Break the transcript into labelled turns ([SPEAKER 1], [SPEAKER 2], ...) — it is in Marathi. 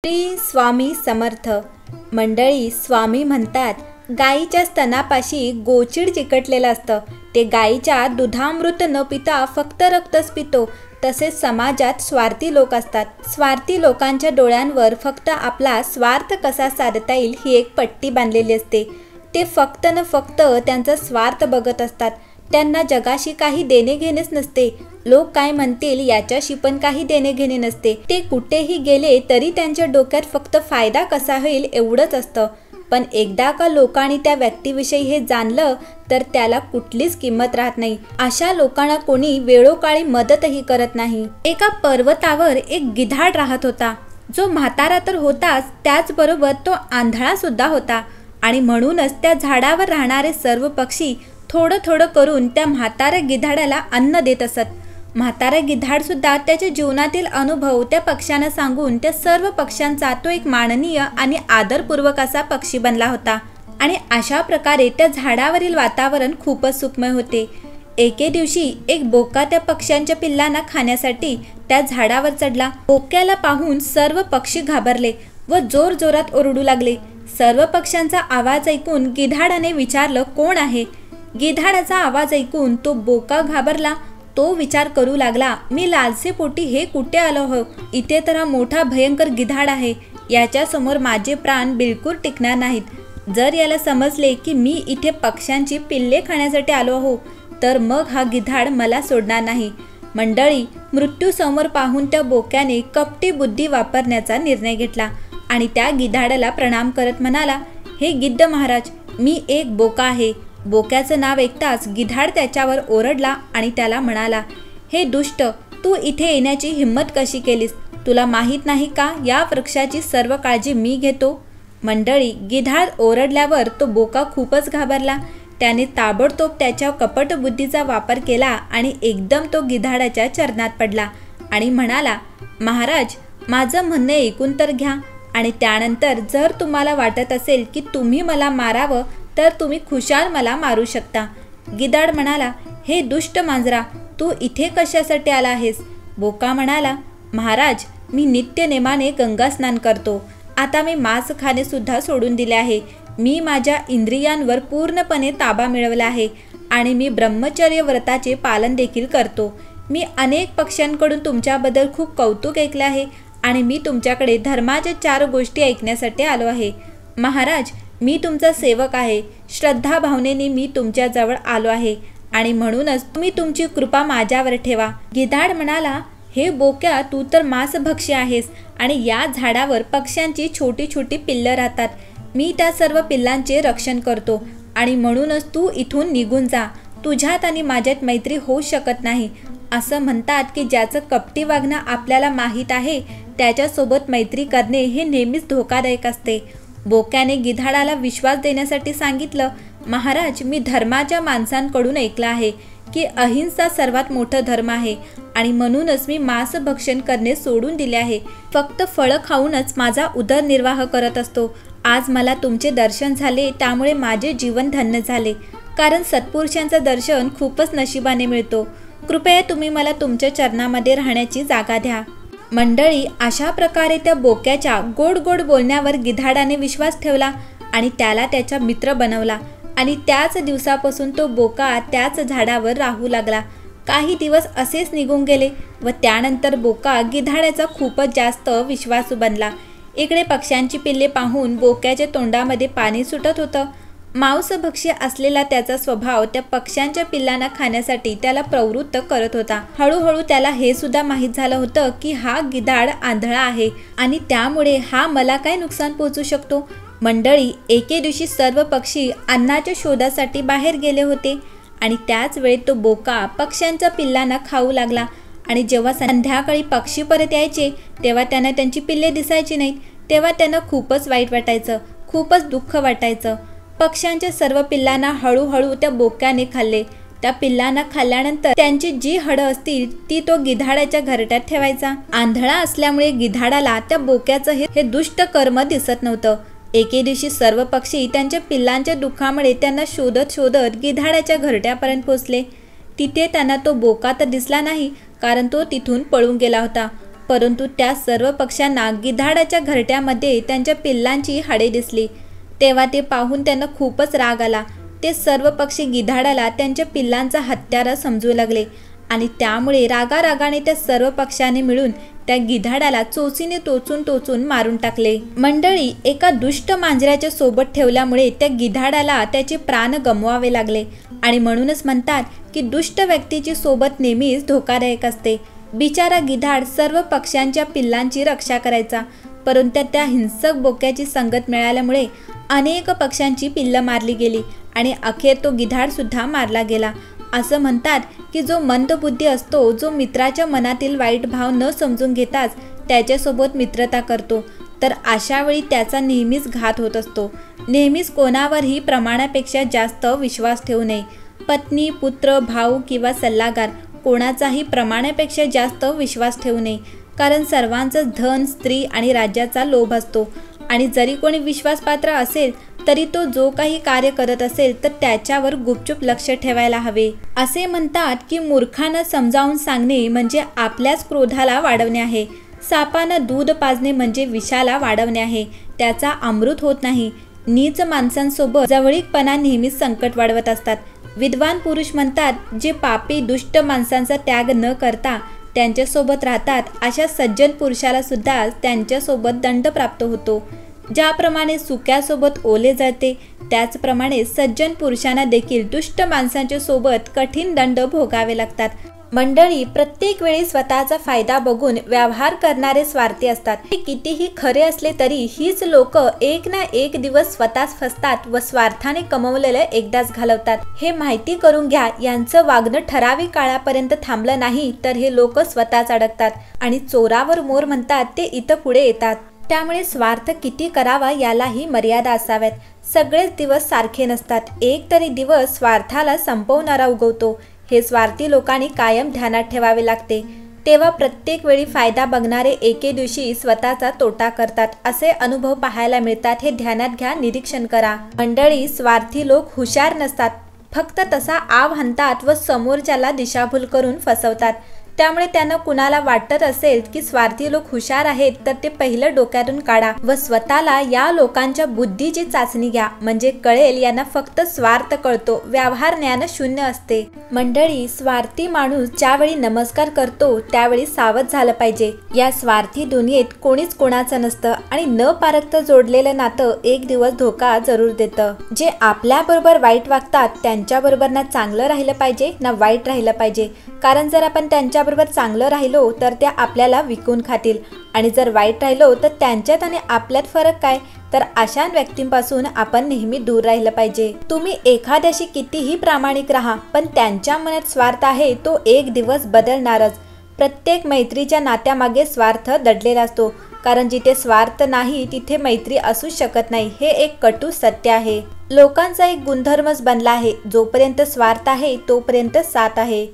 [SPEAKER 1] श्री स्वामी समर्थ मंडळी, स्वामी म्हणतात, गाईच्या स्तनापाशी गोचिड चिकटलेलं असतं. ते गाईच्या दुधामृत न पिता फक्त रक्तच पितो. तसेच समाजात स्वार्थी लोक असतात. स्वार्थी लोकांच्या डोळ्यांवर फक्त आपला स्वार्थ कसा साधता येईल ही एक पट्टी बांधलेली असते. ते फक्त न फक्त त्यांचा स्वार्थ बघत असतात. त्यांना जगाशी काही देणे घेणेच नसते. लोक काय म्हणतील याच्याशी पण काही देणे घेणे नसते. ते कुठेही गेले तरी त्यांच्या डोक्यात फक्त फायदा कसा होईल एवढंच असतं. पण एकदा का लोकांनी त्या व्यक्तीविषयी हे जाणलं तर त्याला कुठलीच किंमत राहत नाही. अशा लोकांना कोणी वेळोकाळी मदतही करत नाही. एका पर्वतावर एक गिधाड राहत होता. जो म्हातारा तर होताच, त्याचबरोबर तो आंधळा सुद्धा होता. आणि म्हणूनच त्या झाडावर राहणारे सर्व पक्षी थोडं थोडं करून त्या म्हाताऱ्या गिधाडाला अन्न देत असत. म्हातारा गिधाड सुद्धा त्याच्या जीवनातील अनुभव त्या पक्ष्यांना सांगून त्या सर्व पक्ष्यांचा तो एक माननीय आणि आदरपूर्वक असा पक्षी बनला होता. आणि अशा प्रकारे त्या झाडावरील वातावरण खूपच सुखमय होते. एके दिवशी एक बोका त्या पक्ष्यांच्या पिल्लांना खाण्यासाठी त्या झाडावर चढला. बोक्याला पाहून सर्व पक्षी घाबरले व जोर जोरात ओरडू लागले. सर्व पक्ष्यांचा आवाज ऐकून गिधाडाने विचारलं, कोण आहे? गिधाडाचा आवाज ऐकून तो बोका घाबरला. तो विचार करू लागला, मी लालसेपोटी हे कुठे आलो हो? इथे तर हा मोठा भयंकर गिधाड आहे. याच्या समोर माझे प्राण बिलकुल टिकणार नाहीत. जर याला समजले की मी इथे पक्ष्यांची पिल्ले खाण्यासाठी आलो हो तर मग हा गिधाड मला सोडणार नाही. मंडळी, मृत्यू समोर पाहून त्या बोक्याने कपटी बुद्धी वापरण्याचा निर्णय घेतला आणि त्या गिधाडाला प्रणाम करत म्हणाला, हे गिद्ध महाराज, मी एक बोका आहे. बोक्याचं नाव ऐकताच गिधाड त्याच्यावर ओरडला आणि त्याला म्हणाला, हे दुष्ट, तू इथे येण्याची हिंमत कशी केलीस? तुला माहीत नाही का या वृक्षाची सर्व काळजी मी घेतो? मंडळी, गिधाड ओरडल्यावर तो बोका खूपच घाबरला. त्याने ताबडतोब त्याच्या कपट बुद्धीचा वापर केला आणि एकदम तो गिधाडाच्या चरणात पडला आणि म्हणाला, महाराज, माझं म्हणणं ऐकून तर घ्या आणि त्यानंतर जर तुम्हाला वाटत असेल की तुम्ही मला मारावं तर तुम्ही खुशाल मला मारू शकता. गिधाड म्हणाला, हे दुष्ट मांजरा, तू इथे कशासाठी आला आहेस? बोका म्हणाला, महाराज, मी नित्यनेमाने गंगा स्नान करतो. आता मी मांस खाणे सुद्धा सोडून दिले आहे. मी माझ्या इंद्रियांवर पूर्णपणे ताबा मिळवला आहे आणि मी ब्रह्मचर्य व्रताचे पालन देखील करतो. मी अनेक पक्ष्यांकडून तुमच्याबद्दल खूप कौतुक ऐकले आहे आणि मी तुमच्याकडे धर्माच्या 4 गोष्टी ऐकण्यासाठी आलो आहे. महाराज, मी तुमचा सेवक आहे. श्रद्धा भावनेने मी तुमच्याजवळ आलो आहे आणि म्हणूनच तुम्ही तुमची कृपा माझ्यावर ठेवा. गिधाड म्हणाला, हे बोक्या, तू तर मांसभक्षी आहेस आणि या झाडावर पक्ष्यांची छोटी छोटी पिल्लं राहतात. मी त्या सर्व पिल्लांचे रक्षण करतो आणि म्हणूनच तू इथून निघून जा. तुझ्यात आणि माझ्यात मैत्री होऊ शकत नाही. असं म्हणतात की ज्याचं कपटी वागणं आपल्याला माहीत आहे त्याच्यासोबत मैत्री करणे हे नेहमीच धोकादायक असते. बोक्याने गिधाडाला विश्वास देण्यासाठी सांगितलं, महाराज, मी धर्माच्या माणसांकडून ऐकलं आहे की अहिंसा सर्वात मोठा धर्म आहे आणि म्हणूनच मी मांसभक्षण करणे सोडून दिले आहे. फक्त फळं खाऊनच माझा उदरनिर्वाह करत असतो. आज मला तुमचे दर्शन झाले त्यामुळे माझे जीवन धन्य झाले. कारण सत्पुरुषांचं दर्शन खूपच नशिबाने मिळतो. कृपया तुम्ही मला तुमच्या चरणामध्ये राहण्याची जागा द्या. मंडळी, अशा प्रकारे त्या बोक्याच्या गोड गोड बोलण्यावर गिधाडाने विश्वास ठेवला आणि त्याला त्याचा मित्र बनवला आणि त्याच दिवसापासून तो बोका त्याच झाडावर राहू लागला. काही दिवस असेच निघून गेले व त्यानंतर बोका गिधाडाचा खूपच जास्त विश्वासू बनला. इकडे पक्ष्यांची पिल्ले पाहून बोक्याच्या तोंडामध्ये पाणी सुटत होतं. मांसभक्षी असलेला त्याचा स्वभाव त्या पक्ष्यांच्या पिल्लांना खाण्यासाठी त्याला प्रवृत्त करत होता. हळूहळू त्याला हे सुद्धा माहीत झालं होतं की हा गिधाड आंधळा आहे आणि त्यामुळे हा मला काय नुकसान पोहोचू शकतो. मंडळी, एके दिवशी सर्व पक्षी अन्नाच्या शोधासाठी बाहेर गेले होते आणि त्याच वेळी तो बोका पक्ष्यांच्या पिल्लांना खाऊ लागला. आणि जेव्हा संध्याकाळी पक्षी परत यायचे तेव्हा त्यांना त्यांची पिल्ले दिसायची नाहीत. तेव्हा त्यांना खूपच वाईट वाटायचं, खूपच दुःख वाटायचं. पक्ष्यांच्या सर्व पिल्लांना हळूहळू त्या बोक्याने खाल्ले. त्या पिल्लांना खाल्ल्यानंतर त्यांची जी हडं असतील ती तो गिधाडाच्या घरट्यात ठेवायचा. आंधळा असल्यामुळे गिधाडाला त्या बोक्याचं हे दुष्ट कर्म दिसत नव्हतं. एके दिवशी सर्व पक्षी त्यांच्या पिल्लांच्या दुःखामुळे त्यांना शोधत शोधत गिधाडाच्या घरट्यापर्यंत पोचले. तिथे त्यांना तो बोका तर दिसला नाही कारण तो तिथून पळून गेला होता. परंतु त्या सर्व पक्ष्यांना गिधाडाच्या घरट्यामध्ये त्यांच्या पिल्लांची हाडे दिसली। तेव्हा ते पाहून त्यांना खूपच राग आला। ते सर्व पक्षी गिधाडाला त्यांच्या पिल्लांचा हत्यारा समजू लागले आणि त्यामुळे रागारागाने त्या सर्व पक्ष्यांनी मिळून त्या गिधाडाला चोचीने टोचून मारून टाकले। मंडळी, एका दुष्ट मांजराच्या सोबत ठेवल्यामुळे त्या गिधाडाला त्याचे प्राण गमवावे लागले आणि म्हणूनच म्हणतात की दुष्ट व्यक्तीची सोबत नेहमीच धोकादायक असते। बिचारा गिधाड सर्व पक्ष्यांच्या पिल्लांची रक्षा करायचा, परंतु त्या हिंसक बोक्याची संगत मिळाल्यामुळे अनेक पक्ष्यांची पिल्लं मारली गेली आणि अखेर तो गिधाड सुद्धा मारला गेला। असं म्हणतात की जो मंदबुद्धी असतो, जो मित्राच्या मनातील वाईट भाव न समजून घेताच त्याच्यासोबत मित्रता करतो, तर अशा वेळी त्याचा नेहमीच घात होत असतो। नेहमीच कोणावरही प्रमाणापेक्षा जास्त विश्वास ठेवू नये। पत्नी, पुत्र, भाऊ किंवा सल्लागार कोणाचाही प्रमाणापेक्षा जास्त विश्वास ठेवू नये, कारण सर्वांचं धन, स्त्री आणि राज्याचा लोभ असतो आणि जरी कोणी विश्वासपात्र असेल तरी तो जो काही कार्य करत असेल तर त्याच्यावर गुपचूप लक्ष ठेवायला हवे। असे म्हणतात की मूर्खांना समजावून सांगणे म्हणजे आपल्याच क्रोधाला वाढवणे आहे। सापानं दूध पाजणे म्हणजे विषाला वाढवणे आहे, त्याचा अमृत होत नाही। नीच माणसांसोबत जवळीकपणा नेहमीच संकट वाढवत असतात। विद्वान पुरुष म्हणतात, जे पापी दुष्ट माणसांचा त्याग न करता त्यांच्यासोबत राहतात अशा सज्जन पुरुषाला सुद्धा त्यांच्यासोबत दंड प्राप्त होतो। ज्याप्रमाणे सुक्यासोबत ओले जाते, त्याचप्रमाणे सज्जन पुरुषांना देखील दुष्ट माणसांच्या सोबत कठीण दंड भोगावे लागतात। मंडळी, प्रत्येक वेळी स्वतःचा फायदा बघून व्यवहार करणारे स्वार्थी असतात। हे कितीही खरे असले तरी हीच लोक एक ना एक दिवस स्वतःच फसतात व स्वार्थाने कमवलेलं एकदाच घालवतात। हे माहिती करून घ्या। यांचं वागणं ठराविक काळापर्यंत थांबलं नाही तर हे लोक स्वतःच अडकतात आणि चोरावर मोर म्हणतात ते इथं पुढे येतात। त्यामुळे स्वार्थ किती करावा यालाही मर्यादा असाव्यात। सगळेच दिवस सारखे नसतात, एक तरी दिवस स्वार्थाला संपवणारा उगवतो। हे स्वार्थी लोकांनी कायम ध्यानात ठेवावे लागते, तेव्हा प्रत्येक वेळी फायदा बघणारे एके दिवशी स्वतःचा तोटा करतात असे अनुभव पाहायला मिळतात। हे ध्यानात घ्या, निरीक्षण करा। मंडळी, स्वार्थी लोक हुशार नसतात, फक्त तसा आव हाणतात व समोरच्याला दिशाभूल करून फसवतात। त्यामुळे त्यांना कुणाला वाटत असेल की स्वार्थी लोक हुशार आहेत तर ते पहिलं डोक्यातून काढा व स्वतःला या लोकांच्या बुद्धीची चाचणी घ्या, म्हणजे कळेल यांना फक्त स्वार्थ कळतो, व्यवहार ज्ञान शून्य असते। मंडळी, स्वार्थी माणूस ज्यावेळी नमस्कार करतो त्यावेळी सावध झालं पाहिजे। या स्वार्थी दुनियेत कोणीच कोणाचं नसतं आणि न पारखता जोडलेलं नातं एक दिवस धोका जरूर देतं। जे आपल्याबरोबर वाईट वागतात त्यांच्याबरोबर ना चांगलं राहिलं पाहिजे ना वाईट राहिलं पाहिजे, कारण जर आपण त्यांच्या बरोबर चांगलं राहिलो तर त्या आपल्याला विकून खातील आणि जर वाईट राहिलो तर त्यांच्यात आणि आपल्यात फरक काय, तर अशा व्यक्तींपासून आपण नेहमी दूर राहिलं पाहिजे। तुम्ही एखाद्याशी कितीही प्रामाणिक राहा, पण त्यांच्या मनात स्वार्थ आहे तो एक दिवस बदलणारच। प्रत्येक मैत्रीच्या नात्यामागे स्वार्थ दडलेला असतो, कारण जिथे स्वार्थ नाही तिथे मैत्री असू शकत नाही, हे एक कटू सत्य आहे। लोकांचा एक गुणधर्मच बनला आहे, जोपर्यंत स्वार्थ आहे तोपर्यंत साथ आहे।